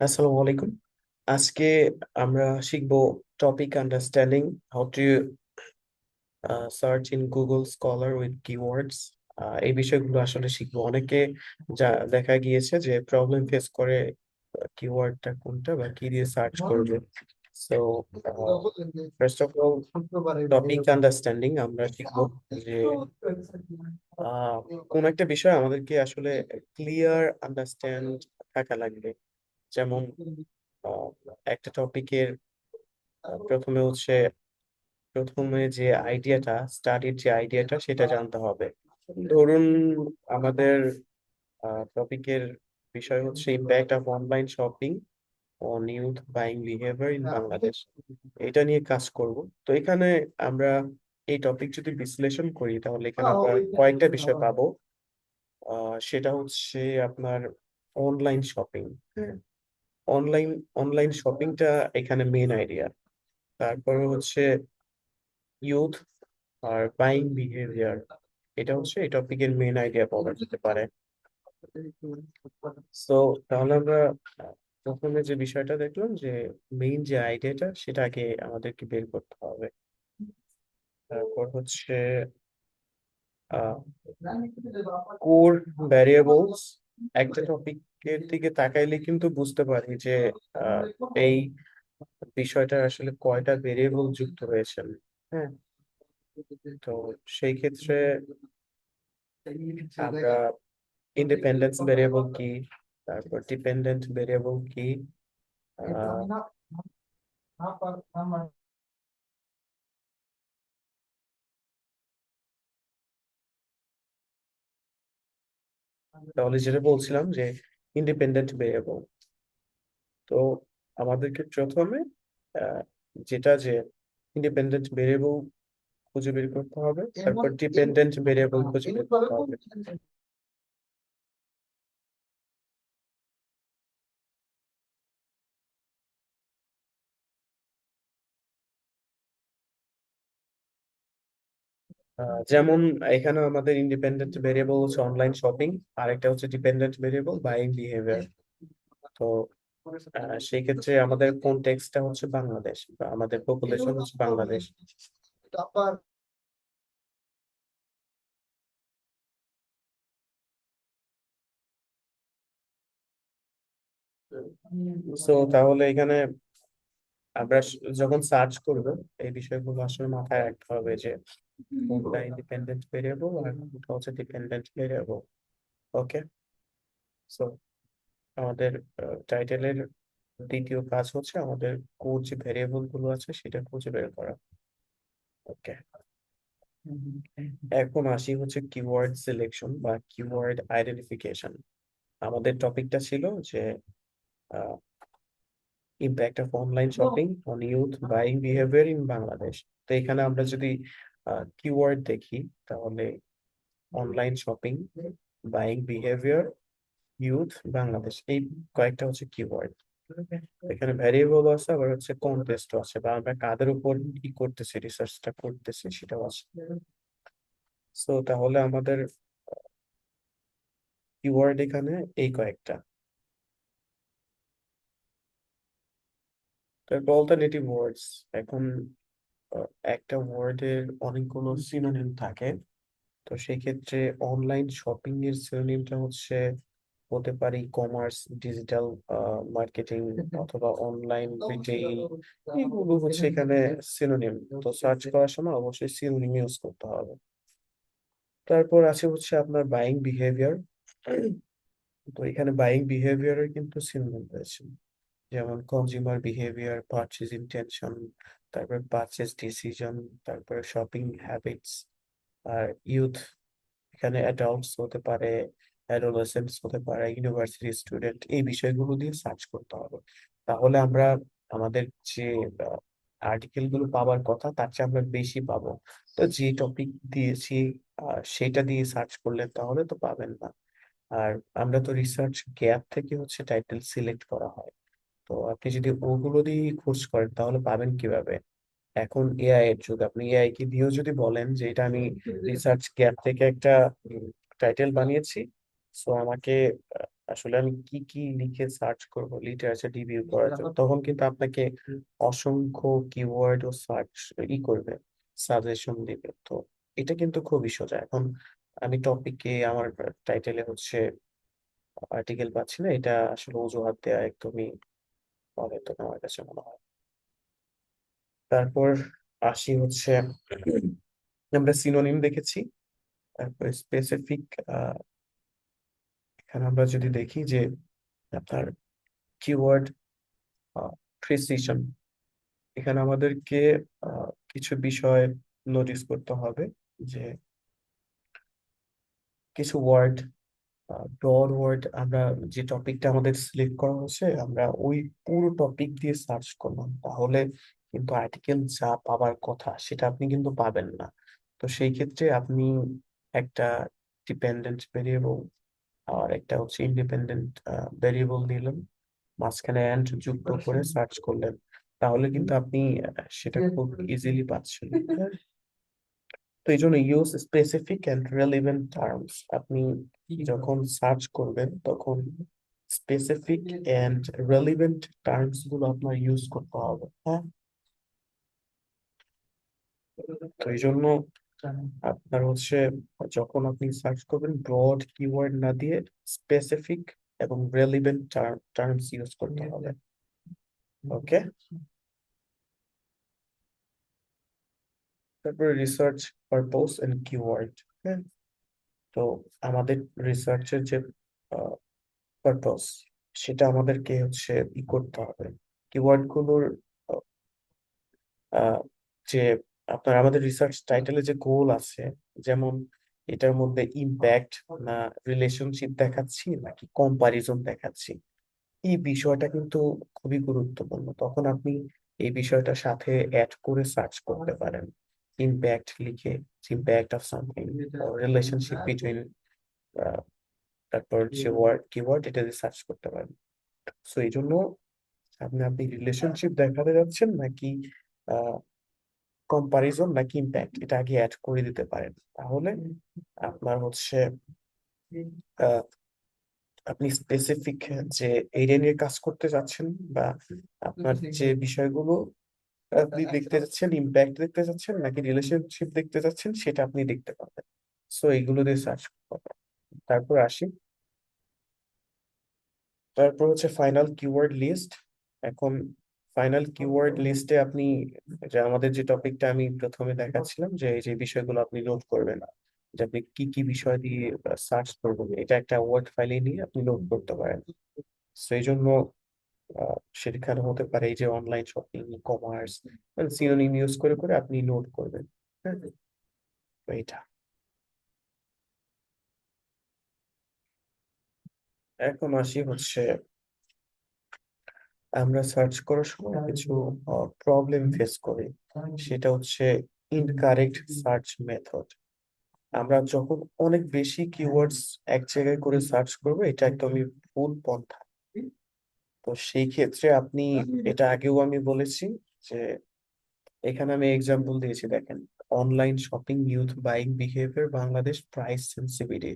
আসসালামু আলাইকুম। আজকে আমরা শিখব topic understanding how to search in Google scholar with keywords. এই বিষয়গুলো আসলে শিখবো। অনেকে যা দেখা গিয়েছে যে প্রবলেম ফেস করে কিওয়ার্ডটা কোনটা বা কি দিয়ে সার্চ করবে। So first of all topic understanding আমরা শিখবো যে আহ, কোন একটা বিষয় আমাদেরকে আসলে ক্লিয়ার আন্ডারস্ট্যান্ড থাকা লাগবে। যেমন আহ, একটা টপিকের প্রথমে যে আইডিয়াটা, স্টাডির যে আইডিয়াটা সেটা জানতে হবে। ধরুন আমাদের টপিকের বিষয় হচ্ছে impact of online shopping on youth buying behaviour in Bangladesh. এটা নিয়ে কাজ করব। তো এখানে আমরা এই টপিক যদি বিশ্লেষণ করি তাহলে এখানে আমরা কয়েকটা বিষয় পাবো। সেটা হচ্ছে আপনার অনলাইন শপিং। হ্যাঁ, অনলাইন অনলাইন শপিংটা এখানে মেন আইডিয়া। তারপরে হচ্ছে ইউথ আর বাইং বিহেভিয়ার, এটা হচ্ছে এই টপিকের মেন আইডিয়া বলা যেতে পারে। সো তাহলে আমরা আহ, প্রথমে যে বিষয়টা দেখলাম যে মেইন যে আইডিয়াটা সেটা আগে আমাদেরকে বের করতে হবে। তারপর হচ্ছে কোর ভ্যারিয়েবলস। একটা টপিকের দিকে তাকাইলে কিন্তু বুঝতে পারি যে আহ, এই বিষয়টা আসলে কয়টা ভেরিয়েবল যুক্ত রয়েছে। হ্যাঁ, তো সেই ক্ষেত্রে আমরা ইন্ডিপেন্ডেন্স ভেরিয়েবল কি, তারপর ডিপেন্ডেন্ট ভেরিয়েবল কি, আহ, তাহলে যেটা বলছিলাম যে ইন্ডিপেন্ডেন্ট ভেরিয়েবল। তো আমাদেরকে প্রথমে আহ, যেটা যে ইন্ডিপেন্ডেন্ট ভেরিয়েবল খুঁজে বের করতে হবে, তারপর ডিপেন্ডেন্ট ভেরিয়েবল খুঁজে বের করতে হবে। যেমন এখানে আমাদের ইন্ডিপেন্ডেন্ট ভেরিয়েবল হচ্ছে অনলাইন শপিং, আর একটা হচ্ছে ডিপেন্ডেন্ট ভেরিয়েবল বাইং বিহেভিয়ার। তো সেই ক্ষেত্রে আমাদের কনটেক্সটটা হচ্ছে বাংলাদেশ, বা আমাদের পপুলেশন হচ্ছে বাংলাদেশ। সো তাহলে এখানে আমরা যখন সার্চ করব এই বিষয়গুলো আসলে মাথায় রাখতে হবে যে কোনটা ইন্ডিপেন্ডেন্ট ভেরিয়েবল আর কোনটা হচ্ছে ডিপেন্ডেন্ট ভেরিয়েবল। ওকে, সো আমাদের টাইটেলের দ্বিতীয় কাজ হচ্ছে আমাদের কোর যে ভেরিয়েবল গুলো আছে সেটা খুঁজে বের করা। ওকে, এখন আসি হচ্ছে কিওয়ার্ড সিলেকশন বা কিওয়ার্ড আইডেন্টিফিকেশন। আমাদের টপিকটা ছিল যে impact of online shopping on youth buying behaviour in Bangladesh. তো এখানে আমরা যদি কিওয়ার্ড দেখি তাহলে online shopping, buying behaviour, youth, Bangladesh, এই কয়েকটা হচ্ছে কিওয়ার্ড। এখানে ভ্যারিয়েবল আছে, আবার হচ্ছে কন্টেস্ট আছে, বা আমরা কাদের উপর কি করতেছি, রিসার্চটা করতেছি সেটাও আছে। সো তাহলে আমাদের কিওয়ার্ড এখানে এই কয়েকটা। তারপর অল্টারনেটিভ ওয়ার্ডস। এখন একটা ওয়ার্ডের অনেকগুলো সিনোনিম থাকে। তো সেই ক্ষেত্রে অনলাইন শপিং এর সিনোনিমটা হচ্ছে হতে পারে কমার্স, ডিজিটাল মার্কেটিং, অথবা অনলাইন রিটেইল। এগুলো হচ্ছে এখানে সিনোনিম। তো সার্চ করার সময় অবশ্যই সিনোনিম ইউজ করতে হবে। তারপর আছে হচ্ছে আপনার বাইং বিহেভিয়ার। তো এখানে বাইং বিহেভিয়ারের কিন্তু সিনোনিম রয়েছে, যেমন কনজিউমার বিহেভিয়ার, পারচেজ ইন্টেনশন, তারপর পারচেজ ডিসিশন, তারপরে শপিং হ্যাবিটস। আর ইউথ এখানে অ্যাডাল্টস হতে পারে, অ্যাডোলেসেন্টস হতে পারে, ইউনিভার্সিটি স্টুডেন্ট। এই বিষয়গুলো দিয়ে সার্চ করতে হবে। তাহলে আমরা আমাদের যে আর্টিকেল গুলো পাওয়ার কথা তার চেয়ে আমরা বেশি পাবো। তো যে টপিক দিয়েছি সেটা দিয়ে সার্চ করলে তাহলে তো পাবেন না। আর আমরা তো রিসার্চ গ্যাপ থেকে হচ্ছে টাইটেল সিলেক্ট করা হয়। তো আপনি যদি ওগুলো দিয়ে খোঁজ করেন তাহলে পাবেন কিভাবে? এখন এআই এর যুগ, আপনি এআই কে দিয়েও যদি বলেন যে এটা আমি রিসার্চ গ্যাপ থেকে একটা টাইটেল বানিয়েছি, সো আমাকে আসলে আমি কি কি লিখে সার্চ করব লিটারেচার রিভিউ করার জন্য, তখন কিন্তু আপনাকে অসংখ্য কিওয়ার্ড ও সার্চ করবে, সাজেশন দিবে। তো এটা কিন্তু খুবই সোজা। এখন আমি টপিকে আমার টাইটেলে হচ্ছে আর্টিকেল পাচ্ছি না, এটা আসলে অজুহাত দেওয়া একদমই অহেতুক আমার কাছে মনে হয়। তারপর আসি হচ্ছে, আমরা সিনোনিম দেখেছি। তারপর স্পেসিফিক, এখানে আমরা যদি দেখি যে আপনার কিওয়ার্ড প্রিসিশন, এখানে আমাদেরকে কিছু বিষয় নোটিস করতে হবে, যে কিছু ওয়ার্ড, ব্রড ওয়ার্ড, আমরা যে টপিকটা আমাদের সিলেক্ট করা হচ্ছে আমরা ওই পুরো টপিক দিয়ে সার্চ করলাম, তাহলে কিন্তু আর্টিকেল যা পাবার কথা সেটা আপনি কিন্তু পাবেন না। তো সেই ক্ষেত্রে আপনি একটা ডিপেন্ডেন্ট ভেরিয়েবল আর একটা হচ্ছে ইন্ডিপেন্ডেন্ট ভেরিয়েবল দিলেন, মাঝখানে অ্যান্ড যুক্ত করে সার্চ করলেন, তাহলে কিন্তু আপনি সেটা খুব ইজিলি পাচ্ছেন। হ্যাঁ? তো এই জন্য use specific and relevant terms, আপনি যখন সার্চ করবেন তখন স্পেসিফিক অ্যান্ড রেলিভেন্ট টার্মস গুলো আপনার ইউজ করতে হবে। হ্যাঁ, তো এই জন্য আপনার হচ্ছে যখন আপনি সার্চ করবেন ব্রড কিওয়ার্ড না দিয়ে স্পেসিফিক এবং রেলিভেন্ট টার্মস ইউজ করতে হবে। ওকে, তারপরে রিসার্চ পারপোজ এন্ড কিওয়ার্ড। হ্যাঁ, তো আমাদের রিসার্চের যে পারপোজ, সেটা আমাদেরকে হচ্ছে করতে হবে কিওয়ার্ড গুলোর, আহ, যে আপনার আমাদের রিসার্চ টাইটেলে যে গোল আছে, যেমন এটার মধ্যে ইম্প্যাক্ট না রিলেশনশিপ দেখাচ্ছি নাকি কম্পারিজন দেখাচ্ছি, এই বিষয়টা কিন্তু খুবই গুরুত্বপূর্ণ। তখন আপনি এই বিষয়টা সাথে অ্যাড করে সার্চ করতে পারেন, ইম্প্যাক্ট লিখে, impact of something, relationship between, তারপর যে ওয়ার্ড কিওয়ার্ড এটা দিয়ে সার্চ করতে পারেন। সো এই জন্য আপনি আপনি রিলেশনশিপ দেখাতে যাচ্ছেন নাকি কম্পারিজন নাকি ইম্প্যাক্ট, এটা আগে অ্যাড করে দিতে পারেন, তাহলে আপনার হচ্ছে আহ, আপনি স্পেসিফিক যে এরিয়া নিয়ে কাজ করতে যাচ্ছেন, বা আপনার যে বিষয়গুলো আপনি দেখতে যাচ্ছেন, ইম্প্যাক্ট দেখতে যাচ্ছেন নাকি রিলেশনশিপ দেখতে যাচ্ছেন, সেটা আপনি দেখতে পাবেন। সো এইগুলো দিয়ে সার্চ করতে হবে। তারপর আসি, তারপর হচ্ছে ফাইনাল কিওয়ার্ড লিস্ট। এখন ফাইনাল কিওয়ার্ড লিস্টে আপনি, যে আমাদের যে টপিকটা আমি প্রথমে দেখাচ্ছিলাম, যে এই যে বিষয়গুলো আপনি নোট করবেন, যে আপনি কি কি বিষয় দিয়ে সার্চ করবেন, এটা একটা ওয়ার্ড ফাইলে নিয়ে আপনি নোট করতে পারেন। সেই জন্য সেখানে হতে পারে এই যে অনলাইন শপিং, ই কমার্স, মানে সিনোনিম ইউজ করে করে আপনি নোট করবেন। হ্যাঁ, তো এটা, এখন আসি হচ্ছে, আমরা সার্চ করার সময় কিছু প্রবলেম ফেস করি, সেটা হচ্ছে ইনকারেক্ট সার্চ মেথড। আমরা যখন অনেক বেশি কিওয়ার্ডস এক জায়গায় করে সার্চ করবো, এটা একদমই ভুল পন্থা। তো সেই ক্ষেত্রে আপনি, এটা আগেও আমি বলেছি, যে এখানে আমি এক্সাম্পল দিয়েছি, দেখেন, online shopping, youth buying behaviour, Bangladesh, price sensitivity,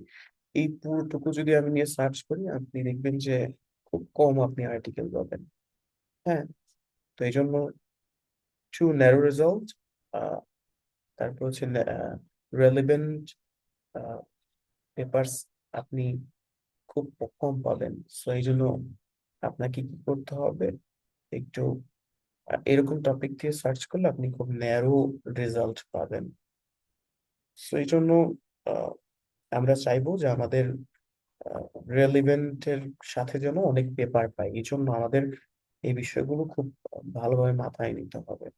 এই পুরোটুকু যদি আমি নিয়ে সার্চ করি, আপনি দেখবেন যে খুব কম আপনি আর্টিকেল পাবেন। হ্যাঁ, তো এই জন্য টু ন্যারো রেজাল্ট, তারপর হচ্ছে রেলিভেন্ট পেপারস আপনি খুব কম পাবেন। সো এই জন্য আপনাকে কি করতে হবে, একটু এরকম টপিক দিয়ে সার্চ করলে আপনি খুব ন্যারো রেজাল্ট পাবেন। সো এই জন্য আহ, আমরা চাইবো যে আমাদের রেলিভেন্টের সাথে যেন অনেক পেপার পাই, এই জন্য আমাদের এই বিষয়গুলো খুব ভালোভাবে মাথায় নিতে হবে।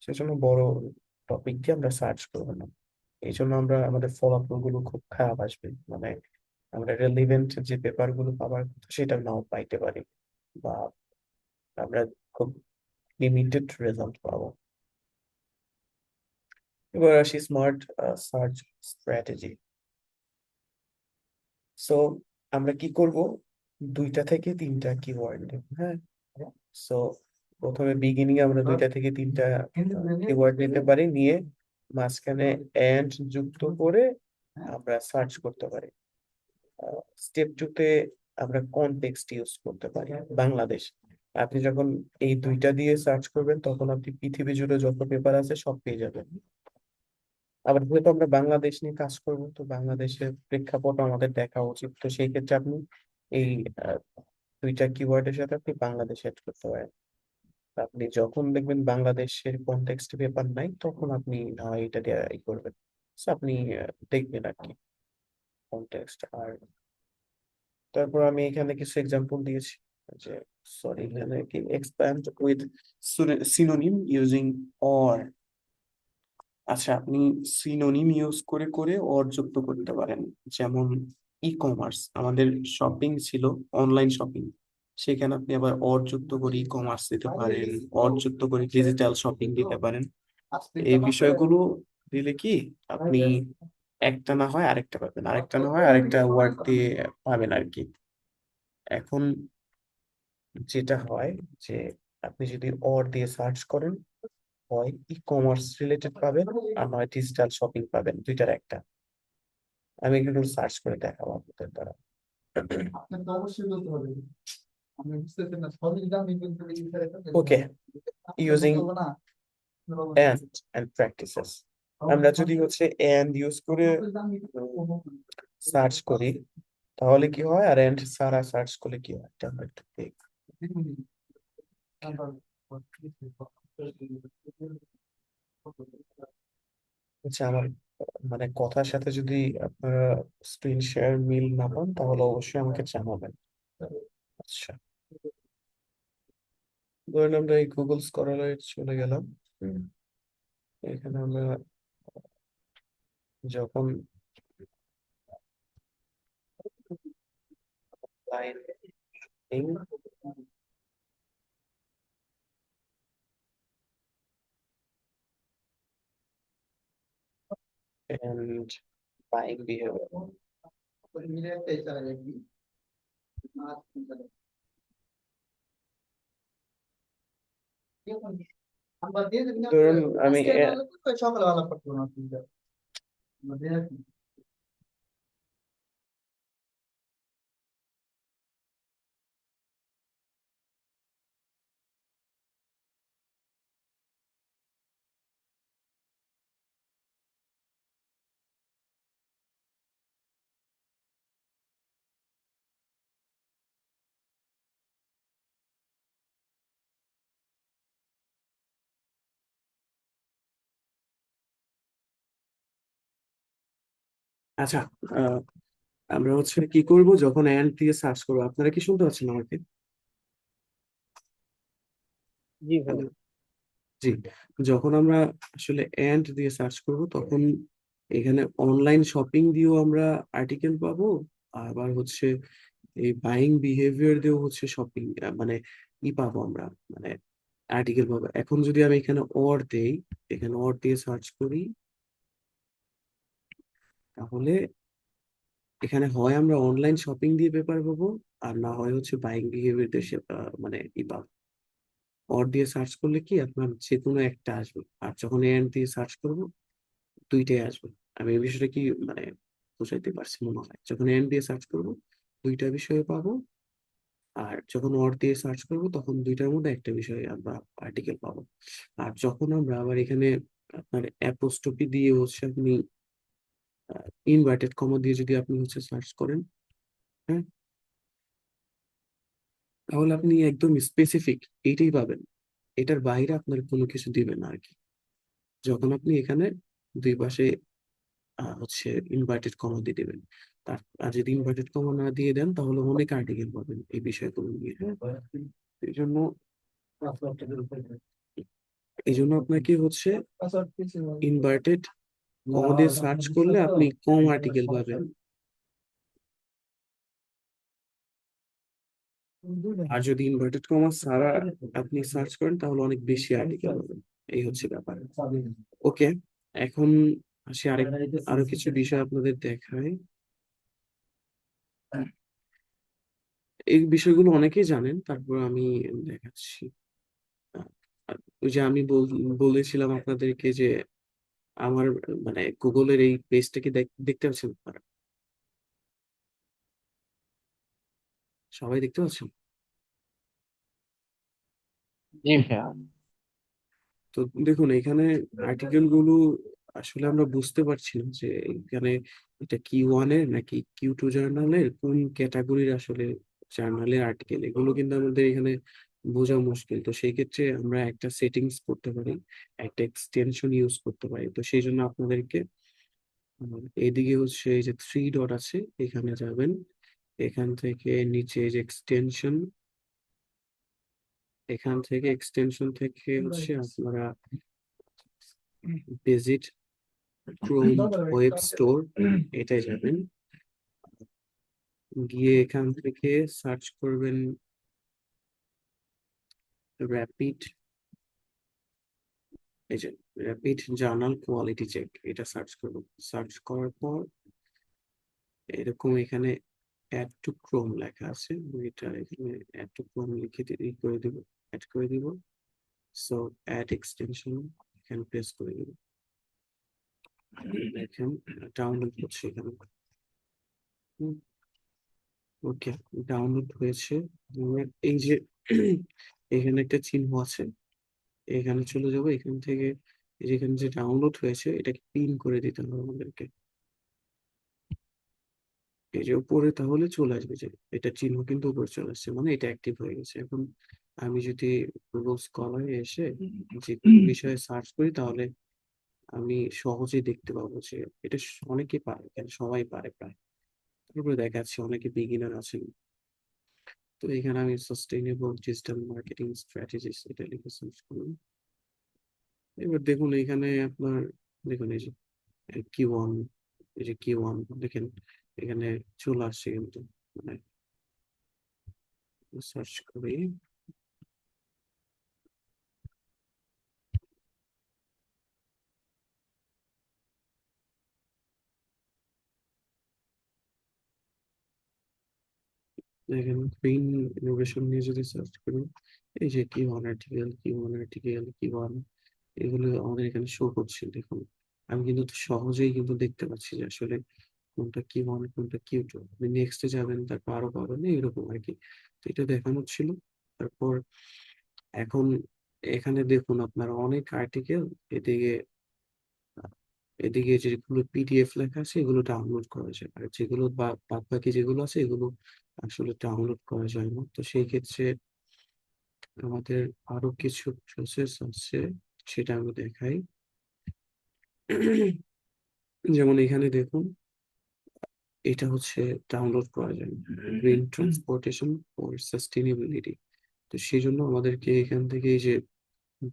সেজন্য বড় টপিক দিয়ে আমরা সার্চ করবো না, এই জন্য আমরা আমাদের ফলাফল গুলো খুব খারাপ আসবে, মানে আমরা রেলিভেন্ট যে পেপার গুলো পাবার কথা সেটা নাও পাইতে পারি, বা আমরা খুব লিমিটেড রেজাল্ট পাবো। এবার আসি স্মার্ট সার্চ স্ট্র্যাটেজি। সো আমরা কি করব, দুইটা থেকে তিনটা কিওয়ার্ড নেব। হ্যাঁ, সো প্রথমে বিগিনিং আমরা দুইটা থেকে তিনটা কিওয়ার্ড নিতে পারি, নিয়ে মাঝখানে এন্ড যুক্ত করে আমরা সার্চ করতে পারি। স্টেপ টু তে আমরা কনটেক্সট ইউজ করতে পারি বাংলাদেশ। আপনি যখন এই দুইটা দিয়ে সার্চ করবেন তখন আপনি পৃথিবী জুড়ে যত পেপার আছে সব পেয়ে যাবেন। আবার যেহেতু আমরা বাংলাদেশ নিয়ে কাজ করব, তো বাংলাদেশের প্রেক্ষাপট আমাদের দেখা উচিত, তো সেই ক্ষেত্রে আপনি এই আহ, দুইটা কিওয়ার্ডের সাথে আপনি বাংলাদেশ অ্যাড করতে পারেন। আপনি যখন দেখবেন বাংলাদেশের কনটেক্সট পেপার নাই, তখন আপনি এটা দিয়ে করবেন। So আপনি দেখবেন আর কি কনটেক্সট। আর তারপর আমি এখানে কিছু এক্সাম্পল দিয়েছি যে, সরি, এখানে কি expand with synonym using or. আচ্ছা, আপনি সিনোনিম ইউজ করে করে অর যুক্ত করতে পারেন। যেমন ই কমার্স, আমাদের শপিং ছিল, অনলাইন শপিং, সেখানে আপনি আবার অর যুক্ত করে ই কমার্স দিতে পারেন, অর যুক্ত করে ডিজিটাল শপিং দিতে পারেন। এই বিষয়গুলো দিলে কি আপনি একটা না হয় আরেকটা পাবেন, আরেকটা না হয় আরেকটা ওয়ার্ড দিয়ে পাবেন আর কি। এখন যেটা হয় যে, আপনি যদি অর দিয়ে সার্চ করেন, হয় ই কমার্স রিলেটেড পাবেন, আর নয় ডিজিটাল শপিং পাবেন, দুইটার একটা। আমি একটু সার্চ করে দেখাবো আপনাদের দ্বারা। আপনাকে তো অবশ্যই বলতে হবে। আমি বুঝতেছি না, সবই দামি কিন্তু এই বিষয়ে একটা ওকে, ইউজিং বলবো না। and practices, আমরা যদি হচ্ছে and ইউজ করে সার্চ করি তাহলে কি হয়, আর and সারা সার্চ করলে কি হয়, এটা আমরা একটু দেখি। আচ্ছা, আমার মানে কথার সাথে যদি আপনারা স্ক্রিন শেয়ার মিল না পান তাহলে অবশ্যই আমাকে জানাবেন। আচ্ছা, ধরুন আমরা এই গুগল স্কলারে চলে গেলাম। হুম, এখানে আমরা যখন লাইন and buying behavior, মিলে একটাই চালা যাবে। আমরা দিয়ে দেবেন ধরুন আমি আজকে ভালো করতে সকালে ভালো করতে না অসুবিধা। আমাদের আচ্ছা, আহ, আমরা হচ্ছে কি করব, যখন অ্যান্ড দিয়ে সার্চ করবো, আপনারা কি শুনতে পাচ্ছেন আমাকে? জি ভাই। হ্যালো, জি। যখন আমরা আসলে অ্যান্ড দিয়ে সার্চ করব তখন এখানে অনলাইন শপিং দিয়েও আমরা আর্টিকেল পাবো, আবার হচ্ছে এই বাইং বিহেভিয়ার দিয়েও হচ্ছে শপিং, মানে পাবো আমরা, মানে আর্টিকেল পাবো। এখন যদি আমি এখানে অর দেই, এখানে অর দিয়ে সার্চ করি, তাহলে এখানে হয় আমরা অনলাইন শপিং দিয়ে পেপার পাবো, আর না হয় হচ্ছে বাইং বিহেভিয়ার দিয়ে মানে পাবো। অর দিয়ে সার্চ করলে কি আপনার যে কোনো একটা আসবে, আর যখন এন্ড দিয়ে সার্চ করব দুইটাই আসবে। আমি এই বিষয়টা কি মানে বুঝাইতে পারছি মনে হয়, যখন এন্ড দিয়ে সার্চ করব দুইটা বিষয় পাবো, আর যখন অর দিয়ে সার্চ করব তখন দুইটার মধ্যে একটা বিষয়ে আমরা আর্টিকেল পাবো। আর যখন আমরা আবার এখানে আপনার অ্যাপোস্ট্রফি দিয়ে হচ্ছে আপনি ইনভার্টেড কমা দিয়ে যদি আপনি হচ্ছে সার্চ করেন, হ্যাঁ, তাহলে আপনি একদম স্পেসিফিক এইটাই পাবেন। এটার বাইরে আপনার কোনো কিছু দিবেন না আর কি। যখন আপনি এখানে দুই পাশে হচ্ছে ইনভার্টেড কমা দিয়ে দিবেন, তার আর যদি ইনভার্টেড কমা না দিয়ে দেন তাহলে অনেক আর্টিকেল পাবেন এই বিষয়গুলো নিয়ে, হ্যাঁ। এই জন্য এই জন্য আপনাকে হচ্ছে ইনভার্টেড কমা দিয়ে সার্চ করলে আপনি কম আর্টিকেল পাবেন, আর যদি ইনভার্টেড কমা ছাড়া আপনি সার্চ করেন তাহলে অনেক বেশি আর্টিকেল পাবেন। এই হচ্ছে ব্যাপার। ওকে, এখন আসি আরো কিছু বিষয় আপনাদের দেখায়। এই বিষয়গুলো অনেকেই জানেন, তারপর আমি দেখাচ্ছি। আহ, ওই যে আমি বলেছিলাম আপনাদেরকে যে আমার মানে গুগলের এই পেজটা কি দেখতে পাচ্ছেন আপনারা? সবাই দেখতে পাচ্ছেন? জি ভাইয়া। তো দেখুন এখানে আর্টিকেল গুলো আসলে আমরা বুঝতে পারছি না যে এখানে এটা Q1 এর নাকি Q2 জার্নালের কোন ক্যাটাগরির আসলে জার্নালের আর্টিকেল, এগুলো কিন্তু আমাদের এখানে বোঝা মুশকিল। তো সেই ক্ষেত্রে আমরা একটা সেটিংস করতে পারি, একটা এক্সটেনশন ইউজ করতে পারি। তো সেই জন্য আপনাদেরকে এইদিকে হচ্ছে এই যে থ্রি ডট আছে, এখানে যাবেন। এখান থেকে নিচে এই যে এক্সটেনশন, এখান থেকে এক্সটেনশন থেকে হচ্ছে আপনারা ভিজিট ক্রোম ওয়েব স্টোর, এটাই যাবেন। গিয়ে এখান থেকে সার্চ করবেন র্যাপিড, এই যে র্যাপিড জার্নাল কোয়ালিটি চেক, এটা সার্চ করবেন। সার্চ করার পর এরকম এখানে অ্যাড টু ক্রোম লেখা আছে, এটা এখানে অ্যাড টু ক্রোম লিখে করে দিব, অ্যাড করে দিব। সো অ্যাড এক্সটেনশন এখানে প্রেস করে দিব। দেখেন ডাউনলোড হচ্ছে এখানে। ওকে, ডাউনলোড হয়েছে। আমার এই যে এখানে একটা চিহ্ন আছে, এখানে চলে যাবো। এখান থেকে এই যে এখানে যে ডাউনলোড হয়েছে এটাকে পিন করে দিতে হবে আমাদেরকে। এই যে উপরে তাহলে চলে আসবে, যে এটা চিহ্ন কিন্তু উপরে চলে আসছে, মানে এটা অ্যাক্টিভ হয়ে গেছে। এখন আমি যদি গুগল স্কলারে এসে যে কোনো বিষয়ে সার্চ করি, তাহলে আমি সহজেই দেখতে পাবো যে এটা অনেকেই পারে, এখানে সবাই পারে প্রায়। তারপরে দেখাচ্ছি অনেকে বিগিনার আছেন। তো এখানে আমি সাস্টেইনেবল ডিজিটাল মার্কেটিং স্ট্র্যাটেজিস এটা লিখে সার্চ করলাম। এবার দেখুন এখানে আপনার, দেখুন এই যে Q1, এই যে Q1 দেখেন এখানে চলে আসছে কিন্তু, মানে সার্চ করি। দেখেন গ্রিন ইনোভেশন নিয়ে যদি সার্চ করি, এই যে Q1 article, Q1 article, Q1, এগুলো আমাদের এখানে শো করছে। দেখুন আমি কিন্তু সহজেই কিন্তু দেখতে পাচ্ছি যে আসলে কোনটা Q1 কোনটা Q2। আপনি নেক্সটে যাবেন, তারপর আরো পাবেন, এরকম আর কি। তো এটা দেখানো ছিল। তারপর এখন এখানে দেখুন আপনার অনেক আর্টিকেল, এদিকে এদিকে যেগুলো পিডিএফ লেখা আছে এগুলো ডাউনলোড করা যায়, আর যেগুলো বাদ বাকি যেগুলো আছে এগুলো আসলে ডাউনলোড করা যায় না। তো সেই ক্ষেত্রে আমাদের আরো কিছু প্রসেস আছে, সেটা আমি দেখাই। যেমন এখানে দেখুন, এটা হচ্ছে ডাউনলোড করা যায়, গ্রিন ট্রান্সপোর্টেশন ফর সাস্টেইনেবিলিটি। তো সেই জন্য আমাদেরকে এখান থেকে এই যে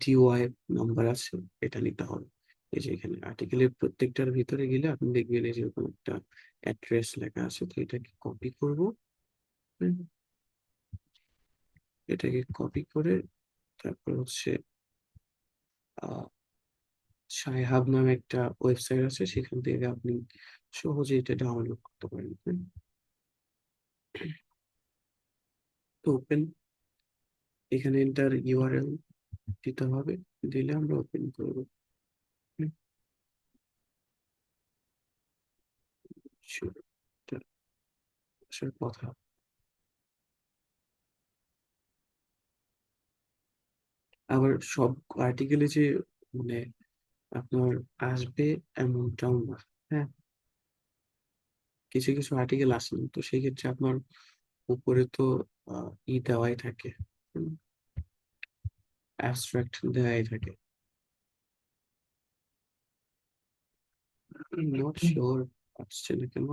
ডিওয়াই নাম্বার আছে, এটা নিতে হবে। এই যে এখানে আর্টিকেলের প্রত্যেকটার ভিতরে গেলে আপনি দেখবেন এই যে এরকম একটা অ্যাড্রেস লেখা আছে। তো এটাকে কপি করব, এটাকে কপি করে তারপর হচ্ছে আহ সাইহাব নামে একটা ওয়েবসাইট আছে, সেখান থেকে আপনি সহজে এটা ডাউনলোড করতে পারেন। তো ওপেন, এখানে এন্টার ইউআরএল দিতে হবে, দিলে আমরা ওপেন করবো। হুম, সেটা আসার কথা। আবার সব আর্টিকেলে যে মানে আপনার আসবে এমনটাও না। হ্যাঁ, কিছু কিছু আর্টিকেল আসে না। তো সেই ক্ষেত্রে আপনার উপরে তো দেওয়াই থাকে, অ্যাবস্ট্রাক্ট দেওয়াই থাকে। নট শিওর আসছে না কেন,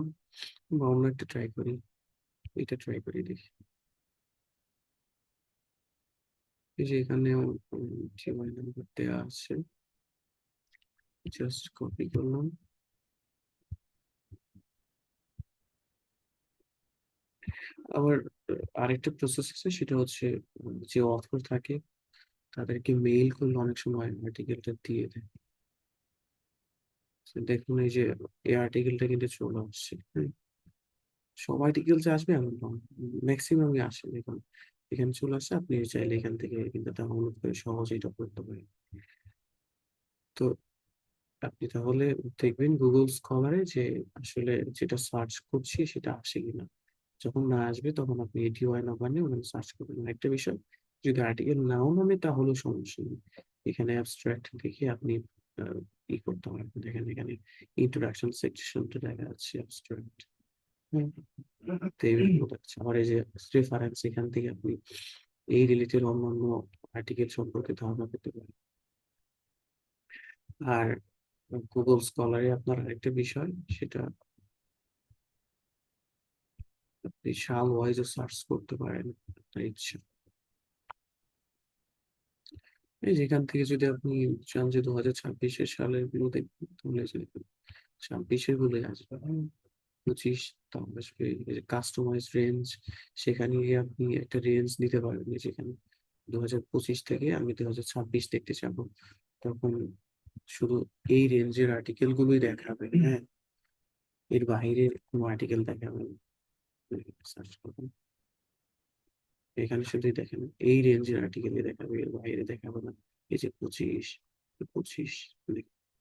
বা অন্য একটা ট্রাই করি, এটা ট্রাই করি দেখি। এই যে এখানে জিমেইল নাম্বার দেওয়া আছে, জাস্ট কপি করলাম। আবার আরেকটা প্রসেস আছে, সেটা হচ্ছে যে অথর থাকে তাদেরকে মেইল করলে অনেক সময় আর্টিকেলটা দিয়ে দেয়। তো দেখুন এই যে এই আর্টিকেলটা কিন্তু চলে আসছে। হ্যাঁ, সব আর্টিকেল যে আসবে এমন নয়, ম্যাক্সিমামই আসে। দেখুন এখানে চলে আসছে, আপনি চাইলে এখান থেকে কিন্তু ডাউনলোড করে সহজেই এটা করতে পারেন। তো আপনি তাহলে দেখবেন গুগল স্কলারে যে আসলে যেটা সার্চ করছি সেটা আসে কিনা। যখন না আসবে তখন আপনি এটিওয়াই নাম্বার নিয়ে ওখানে সার্চ করবেন। একটা বিষয়, যদি আর্টিকেল নাও নামে তাহলেও সমস্যা নেই, এখানে অ্যাবস্ট্রাক্ট দেখে আপনি ই করতে পারবেন। দেখেন এখানে ইন্ট্রোডাকশন সেকশনটা দেখা যাচ্ছে অ্যাবস্ট্রাক্ট। তো এইগুলো দেখাচ্ছে। আবার এই যে রেফারেন্স, এখান থেকে আপনি এই রিলেটেড অন্যান্য আর্টিকেল সম্পর্কে ধারণা পেতে পারেন। আর গুগল স্কলারে আপনার আরেকটা বিষয়, সেটা আপনি সাল ওয়াইজও সার্চ করতে পারেন আপনার ইচ্ছা। এই যেখান থেকে যদি আপনি চান যে 2026 সালের গুলো দেখবেন, তাহলে যে 26 গুলো আসবে, 25 তাও আসবে। এই যে কাস্টমাইজ রেঞ্জ, সেখানে গিয়ে আপনি একটা রেঞ্জ নিতে পারবেন, যে যেখানে 2025 থেকে আমি 2026 দেখতে চাবো, তখন শুধু এই রেঞ্জের আর্টিকেল গুলোই দেখাবে। হ্যাঁ, এর বাইরে কোনো আর্টিকেল দেখাবে না। সার্চ করবেন, এখানে শুধুই দেখেন এই রেঞ্জের আর্টিকেলই দেখাবে, এর বাইরে দেখাবে না। এই যে 25,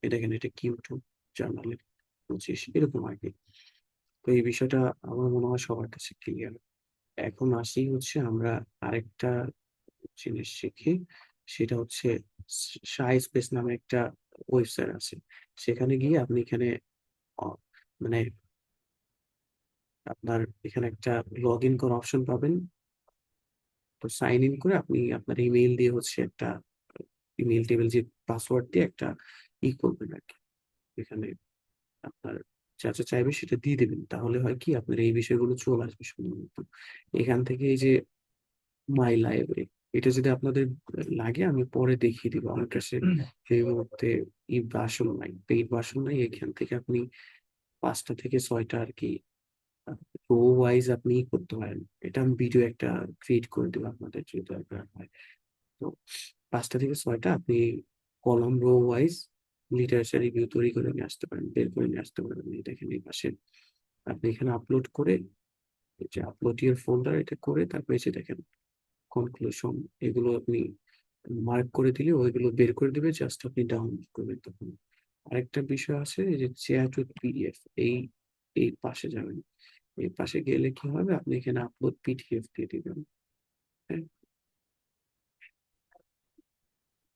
এটা দেখেন, এটা কিউটো জার্নালের 25, এরকম আর কি। তো এই বিষয়টা আমার মনে হয় সবার কাছে ক্লিয়ার। এখন আসি হচ্ছে আমরা আরেকটা জিনিস শিখি, সেটা হচ্ছে সাই স্পেস নামে একটা ওয়েবসাইট আছে। সেখানে গিয়ে আপনি এখানে আহ, মানে আপনার এখানে একটা লগ ইন করার অপশন পাবেন। তো সাইন ইন করে আপনি আপনার ইমেইল দিয়ে হচ্ছে একটা ইমেল টেবিল, যে পাসওয়ার্ড দিয়ে একটা করবেন আর কি। এখানে আপনার যা যা চাইবে সেটা দিয়ে দেবেন, তাহলে হয় কি আপনার এই বিষয়গুলো চলে আসবে সুন্দর মতো। এখান থেকে এই যে মাই লাইব্রেরি, এটা যদি আপনাদের লাগে আমি পরে দেখিয়ে দিব। আমার কাছে এই মুহূর্তে ই ভার্সন নাই, পেইড ভার্সন নাই। এখান থেকে আপনি 5টা থেকে 6টা আর কি রো ওয়াইজ আপনি করতে পারেন। এটা আমি ভিডিও একটা ক্রিয়েট করে দেবো আপনাদের যদি দরকার হয়। তো 5টা থেকে 6টা আপনি column rho wise literature review তৈরি করে নিয়ে আসতে পারেন, বের করে নিয়ে আসতে পারেন। এই দেখেন এই পাশে আপনি এখানে আপলোড করে, এই যে আপলোড ইয়ার ফোল্ডার, এটা করে তারপরে এই যে দেখেন কনক্লুশন, এগুলো আপনি মার্ক করে দিলে ওইগুলো বের করে দিবে, জাস্ট আপনি ডাউনলোড করবেন তখন। আরেকটা বিষয় আছে, এই যে চ্যাট উইথ পিডিএফ, এই এই পাশে যাবেন। এই পাশে গেলে কি হবে, আপনি এখানে আপলোড পিডিএফ দিয়ে দিবেন। হ্যাঁ,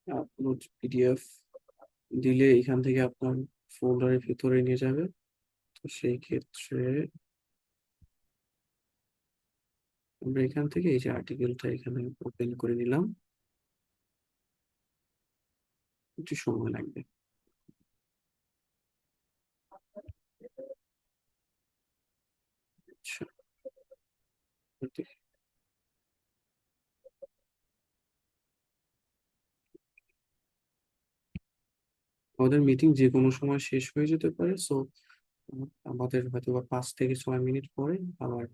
আপলোড পিডিএফ দিলে এখান থেকে আপনার ফোল্ডারের ভিতরে নিয়ে যাবে। তো সেই ক্ষেত্রে আমরা এখান থেকে এই যে আর্টিকেলটা এখানে ওপেন করে নিলাম, একটু সময় লাগবে। আচ্ছা, আমাদের মিটিং যে কোনো সময় শেষ হয়ে যেতে পারে, সো আমাদের হয়তো বা 5 থেকে 6 মিনিট পরে আবার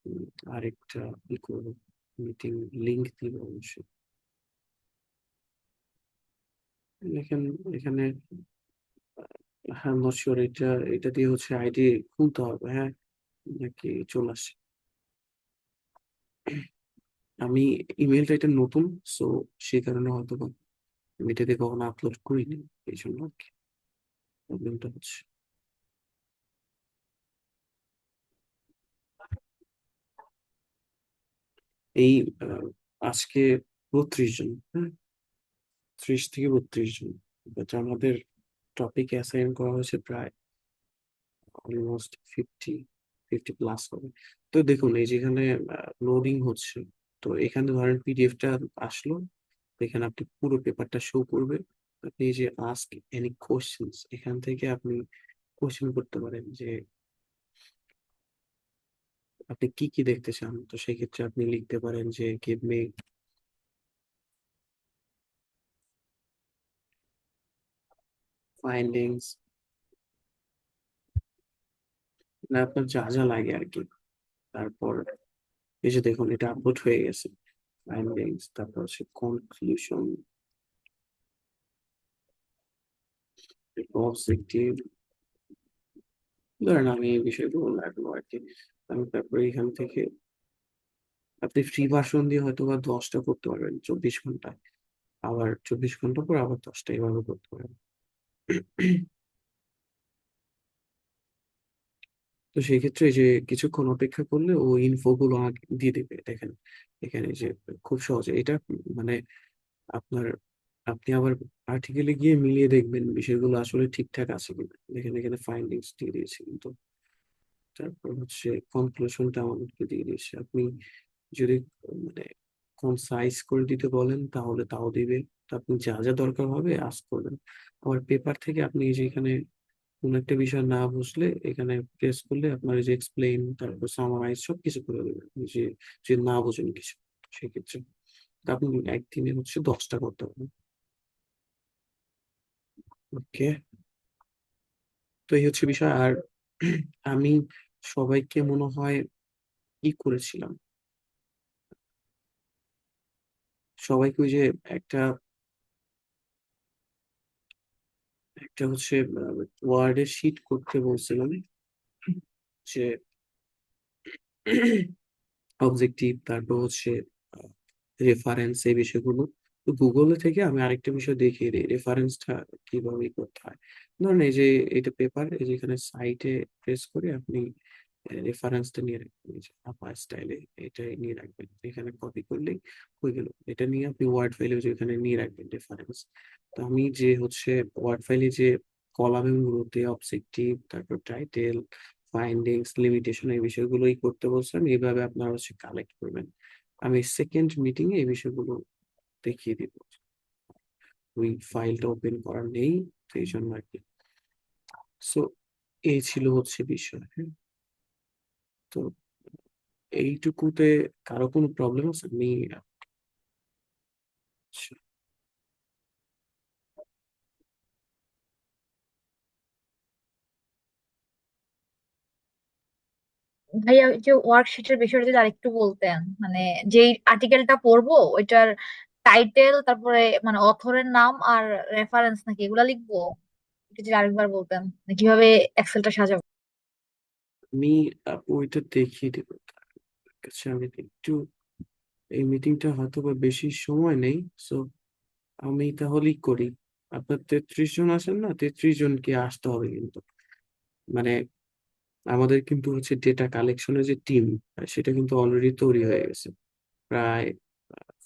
উম, আরেকটা ই করবো, মিটিং লিংক দিব অবশ্যই। দেখেন এখানে, হ্যাঁ নট শিওর, এটা এটা দিয়ে হচ্ছে আইডি খুলতে হবে, হ্যাঁ, নাকি চলে আসে। আমি ইমেলটা এটা নতুন, সো সেই কারণে হয়তো বা আমি এটাতে কখনো আপলোড করিনি, এই জন্য আর কি প্রবলেমটা হচ্ছে। এই আজকে 32 জন, হ্যাঁ, 30 থেকে 32 জন। But আমাদের টপিক অ্যাসাইন করা হয়েছে প্রায় অলমোস্ট 50 প্লাস হবে। তো দেখুন এই যেখানে লোডিং হচ্ছে, তো এখানে ধরেন পিডিএফটা আসলো, তো এখানে আপনি পুরো পেপারটা শো করবে। আপনি এই যে আস্ক এনি কোশ্চেন্স, এখান থেকে আপনি কোশ্চেন করতে পারেন যে আপনি কি কি দেখতে চান। তো সেক্ষেত্রে আপনি লিখতে পারেন যে গিভ মি ফাইন্ডিংস, না আপনার যা যা লাগে আর কি। তারপর এই যে দেখুন এটা আপলোড হয়ে গেছে, ফাইন্ডিংস, তারপর হচ্ছে কনক্লুশন, অবজেক্টিভ। ধরেন আমি এই বিষয়গুলো লাগলো আর কি। আমি তারপরে এখান থেকে আপনি ফ্রি ভার্সন দিয়ে হয়তো বা 10টা করতে পারবেন 24 ঘন্টায়, আবার 24 ঘন্টা পর আবার 10টা, এভাবে করতে পারবেন। তো সেই ক্ষেত্রে এই যে কিছুক্ষণ অপেক্ষা করলে ও ইনফো গুলো দিয়ে দেবে। দেখেন এখানে যে খুব সহজে এটা মানে আপনার আপনি আবার আর্টিকেলে গিয়ে মিলিয়ে দেখবেন বিষয়গুলো আসলে ঠিকঠাক আছে কিনা। দেখেন এখানে ফাইন্ডিংস দিয়ে দিয়েছে কিন্তু তারপর হচ্ছে কনক্লুশনটা আমাদেরকে দিয়ে দিয়েছে। আপনি যদি মানে কনসাইজ করে দিতে বলেন তাহলে তাও দিবে। তো আপনি যা যা দরকার হবে আস্ক করবেন। আবার পেপার থেকে আপনি এই যে এখানে কোন একটা বিষয় না বুঝলে এখানে প্রেস করলে আপনার এই যে এক্সপ্লেইন তারপর সামারাইজ সবকিছু করে দেবে। আপনি যে যে না বোঝেন কিছু সেক্ষেত্রে তা আপনি একদিনে হচ্ছে 10টা করতে পারবেন। ওকে, তো এই হচ্ছে বিষয়। আর আমি সবাইকে মনে হয় করেছিলাম, সবাইকে ওই যে একটা একটা হচ্ছে ওয়ার্ডের শিট করতে বলছিলাম যে অবজেক্টিভ তারপর হচ্ছে রেফারেন্স এই বিষয়গুলো। তো গুগলে থেকে আমি আরেকটা বিষয় দেখিয়ে দিই রেফারেন্সটা কিভাবে করতে হয়। ধরুন এই যে এটা পেপার, এই যে এখানে সাইটে প্রেস করে আপনি রেফারেন্সটা নিয়ে রাখবেন, এই যে আপার স্টাইলে এটাই নিয়ে রাখবেন, এখানে কপি করলেই হয়ে গেল। এটা নিয়ে আপনি ওয়ার্ড ফাইলে যে এখানে নিয়ে রাখবেন রেফারেন্স। তো আমি যে হচ্ছে ওয়ার্ড ফাইলে যে কলামের গুলোতে অবজেক্টিভ তারপর টাইটেল ফাইন্ডিংস লিমিটেশন এই বিষয়গুলোই করতে বলছিলাম, এইভাবে আপনারা হচ্ছে কালেক্ট করবেন। আমি সেকেন্ড মিটিং এ এই বিষয়গুলো দেখিয়ে দিব। ওই ফাইলটা ওপেন করা নেই, তো এই জন্য আর কি। সো এই ছিল হচ্ছে বিষয়। হ্যাঁ, তো এইটুকুতে কারো কোনো প্রবলেম আছে? আমি আচ্ছা, ভাইয়া ওই যে ওয়ার্কশিটের বিষয়টা যদি আরেকটু বলতেন, মানে যেই আর্টিকেলটা পড়বো ওইটার টাইটেল তারপরে মানে অথরের নাম আর রেফারেন্স নাকি এগুলা লিখবো, একটু যদি আরেকবার বলতেন মানে কিভাবে এক্সেলটা সাজাবো। আমি ওইটা দেখিয়ে দেবো। আচ্ছা আমি একটু এই মিটিংটা হয়তো বা বেশি সময় নেই, সো আমি তাহলেই করি। আপনার 33 জন আছেন না, 33 জনকে আসতে হবে কিন্তু। মানে আমাদের কিন্তু হচ্ছে ডেটা কালেকশনের যে টিম সেটা কিন্তু অলরেডি তৈরি হয়ে গেছে। প্রায়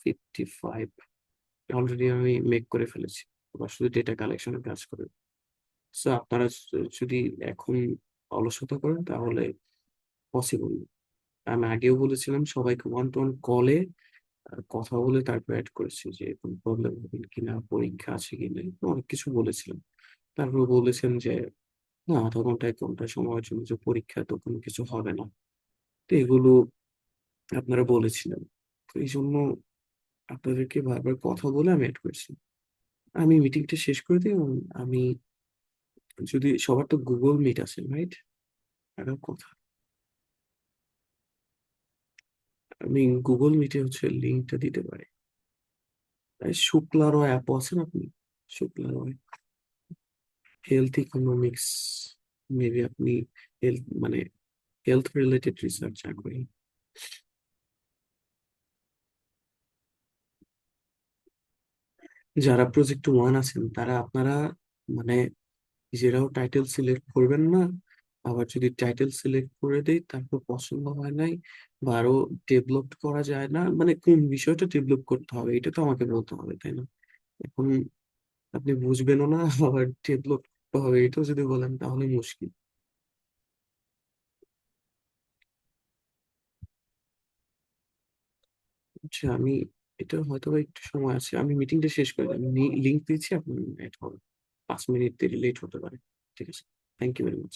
55 অলরেডি আমি মেক করে ফেলেছি। এবার শুধু ডেটা কালেকশনের কাজ করে। সো আপনারা যদি এখন অলসতা করেন তাহলে পসিবল। আমি আগেও বলেছিলাম সবাইকে ওয়ান টু ওয়ান কলে কথা বলে তারপর অ্যাড করেছি যে কোনো প্রবলেম হবে কিনা, পরীক্ষা আছে কিনা, অনেক কিছু বলেছিলাম। তারপর বলেছেন যে না, আধা ঘন্টা 1 ঘন্টা সময়ের জন্য যে পরীক্ষা তো কোনো কিছু হবে না। তো এগুলো আপনারা বলেছিলেন, তো এই জন্য আপনাদেরকে বারবার কথা বলে আমি অ্যাড করেছি। আমি মিটিংটা শেষ করে দিই এবং আমি যদি সবার তো গুগল মিট আছে রাইট, একটা কথা, আমি গুগল মিটে হচ্ছে লিঙ্কটা দিতে পারি। তাই শুক্লা রয় অ্যাপ আছেন আপনি, শুক্লা রয় হেলথ ইকোনমিক্স, মেবি আপনি হেলথ মানে হেলথ রিলেটেড রিসার্চ আগ্রহী। যারা প্রজেক্ট 1 আছেন তারা আপনারা মানে নিজেরাও টাইটেল সিলেক্ট করবেন না। আবার যদি টাইটেল সিলেক্ট করে দেই তারপর পছন্দ হয় নাই বা আরো ডেভেলপ করা যায় না, মানে কোন বিষয়টা ডেভেলপ করতে হবে এটা তো আমাকে বলতে হবে তাই না? এখন আপনি বুঝবেনও না আবার ডেভেলপ করতে হবে এটাও যদি বলেন তাহলে মুশকিল। আচ্ছা আমি এটা হয়তো বা একটু সময় আছে, আমি মিটিংটা শেষ করে আমি লিঙ্ক দিচ্ছি, আপনি অ্যাড করুন। 5 মিনিট দেরি লেট হতে পারে। ঠিক আছে, থ্যাংক ইউ ভেরি মাচ।